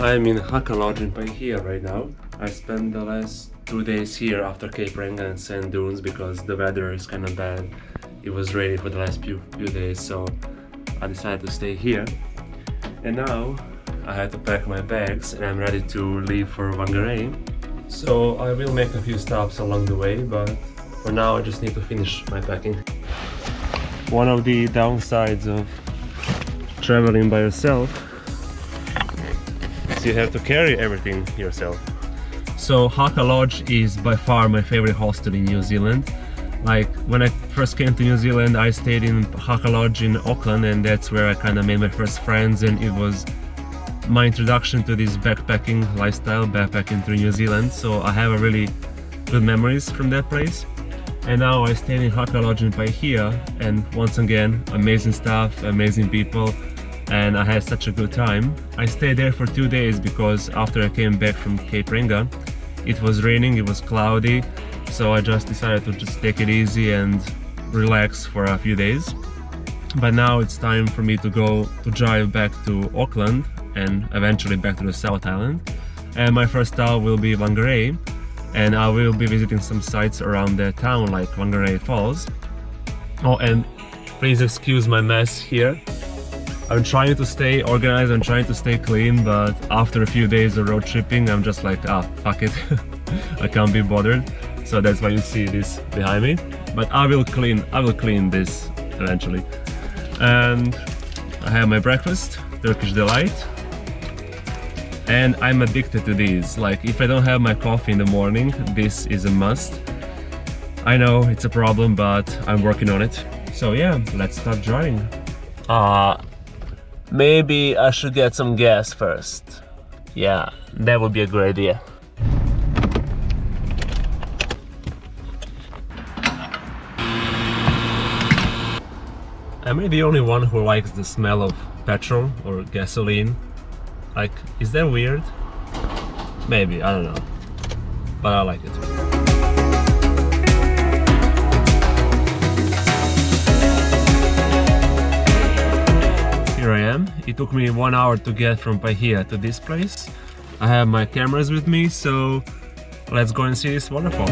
I'm in Haka Lodge in Paihia right now. I spent the last 2 days here after Cape Reinga and sand dunes because the weather is kind of bad. It was rainy for the last few days, so I decided to stay here. And now I had to pack my bags and I'm ready to leave for Whangarei. So I will make a few stops along the way, but for now I just need to finish my packing. One of the downsides of traveling by yourself is you have to carry everything yourself. So Haka Lodge is by far my favorite hostel in New Zealand. Like when I first came to New Zealand, I stayed in Haka Lodge in Auckland, and that's where I kind of made my first friends, and it was my introduction to this backpacking lifestyle, backpacking through New Zealand. So I have a really good memories from that place. And now I stayed in Haka Lodge in Paihia, and once again, amazing staff, amazing people, and I had such a good time. I stayed there for 2 days because after I came back from Cape Reinga, it was raining, it was cloudy, so I just decided to just take it easy and relax for a few days. But now it's time for me to drive back to Auckland and eventually back to the South Island. And my first stop will be Whangarei, and I will be visiting some sites around the town like Whangarei Falls. Oh, and please excuse my mess here. I'm trying to stay organized, I'm trying to stay clean, but after a few days of road tripping, I'm just like, fuck it. I can't be bothered. So that's why you see this behind me. But I will clean this eventually. And I have my breakfast, Turkish Delight. And I'm addicted to these. Like if I don't have my coffee in the morning, this is a must. I know it's a problem, but I'm working on it. So yeah, let's start driving. Maybe I should get some gas first. Yeah, that would be a great idea. Am I the only one who likes the smell of petrol or gasoline? Like, is that weird? Maybe, I don't know. But I like it. Here I am. It took me 1 hour to get from Paihia to this place. I have my cameras with me, so let's go and see this waterfall.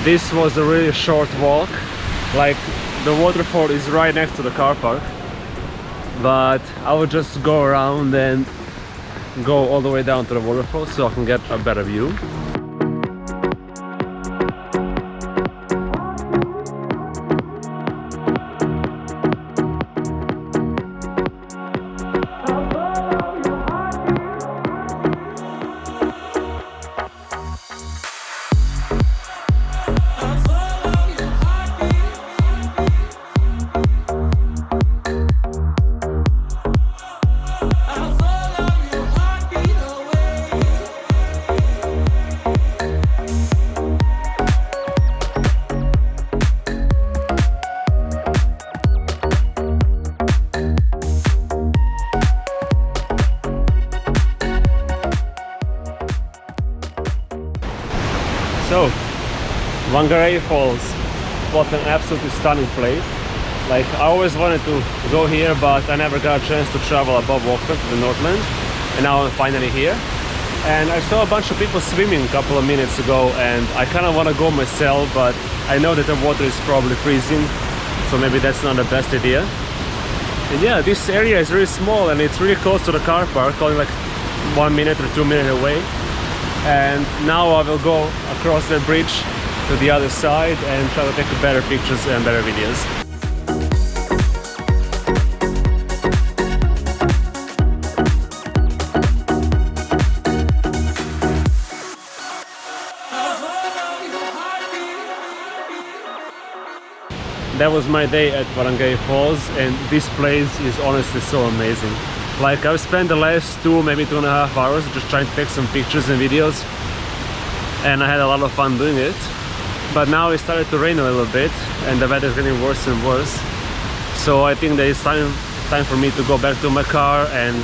This was a really short walk. Like the waterfall is right next to the car park, but I will just go around and go all the way down to the waterfall so I can get a better view. So, Whangarei Falls, what an absolutely stunning place. Like, I always wanted to go here, but I never got a chance to travel above Auckland to the Northland, and now I'm finally here. And I saw a bunch of people swimming a couple of minutes ago, and I kind of want to go myself, but I know that the water is probably freezing, so maybe that's not the best idea. And yeah, this area is really small and it's really close to the car park, only like 1 minute or 2 minutes away. And now I will go across the bridge to the other side and try to take better pictures and better videos. That was my day at Whangarei Falls, and this place is honestly so amazing. Like, I've spent the last maybe 2.5 hours just trying to take some pictures and videos, and I had a lot of fun doing it. But now it started to rain a little bit and the weather is getting worse and worse, so I think that it's time for me to go back to my car and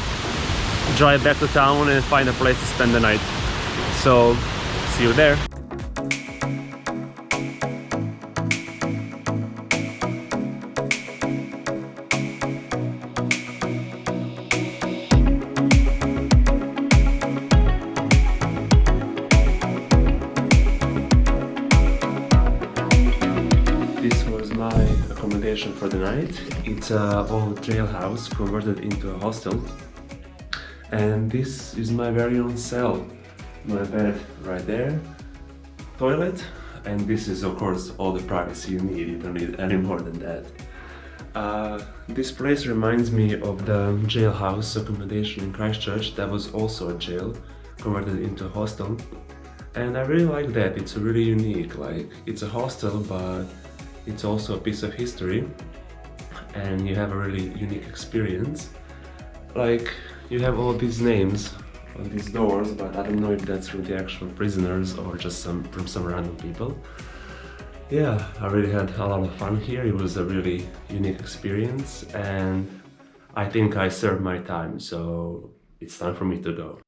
drive back to town and find a place to spend the night. So, see you there. This was my accommodation for the night. It's an old jailhouse converted into a hostel. And this is my very own cell. My bed right there, toilet, and this is of course all the privacy you need. You don't need any more than that. This place reminds me of the jailhouse accommodation in Christchurch that was also a jail converted into a hostel. And I really like that. It's really unique. Like, it's a hostel, but it's also a piece of history, and you have a really unique experience. Like, you have all these names on these doors, but I don't know if that's from the actual prisoners or just from some random people. Yeah, I really had a lot of fun here. It was a really unique experience, and I think I served my time, so it's time for me to go.